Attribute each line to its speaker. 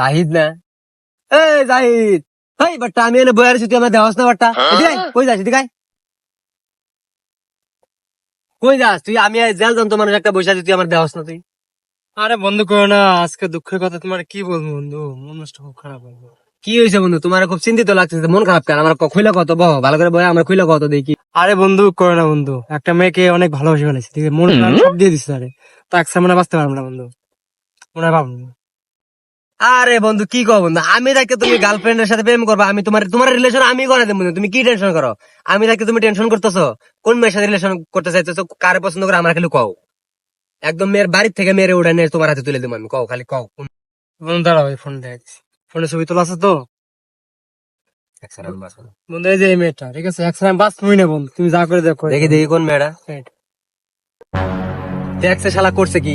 Speaker 1: জাহিদ না? এই জাহিদ, হেই বাট্টা, আমি এনে বয়ে আছি, তুই আমার দেওয়াস না বাট্টা? এদিকে আয়, কই যাস? এদিকে আয়। কই যাস তুই? আমি জেল জানতো মানুষ একটা বসে আছি, তুই আমার দেওয়াস না তুই?
Speaker 2: আরে বন্ধু করো না, আজকে দুঃখের কথা তোমার কি বলবো বন্ধু, মন নষ্ট খুব খারাপ বন্ধু।
Speaker 1: কি হয়েছে বন্ধু? তোমার খুব চিন্তিত লাগতেছে, মন খারাপ কেন? আমার খুইলা কত বহ, ভালো করে বয়, আমার খুইলা কত দেখি।
Speaker 2: আরে বন্ধু করো না বন্ধু, একটা মেয়েকে অনেক ভালোবেসে ফেলেছি, ঠিক আছে, মন প্রাণ সব দিয়ে দিচ্ছে। আরে তো একসাথে মনে হয় বাঁচতে পারবো না বন্ধু, মনে হয় ভাববো।
Speaker 1: আরে বন্ধু কি কো বন্ধু, আমি থাকতে তুমি গার্লফ্রেন্ডের সাথে প্রেম করবা, আমি তোমার রিলেশন আমি করে দেবো, তুমি কি টেনশন করো? আমি থাকতে তুমি টেনশন করতেছো? কোন মেয়ের সাথে রিলেশন করতে চাইতেছো? কারে পছন্দ করে আমার খালি কও। একদম মেয়ের বাড়ির থেকে মেয়ের উড়ে নিয়ে তোমার হাতে তুলে দেবো আমি, কও খালি কও।
Speaker 2: বন্ধু দাঁড়াও, এই ফোন দেখছি, ফোনে ছবি তোলা আছে তো বন্ধু। এই যে এই মেয়েটা, ঠিক আছে, একসাথে আমি বাঁচবই না বন্ধু, তুমি যা করে দেখো।
Speaker 1: দেখি দেখি কোন মেয়েটা দেখছে, শালা করছে কি?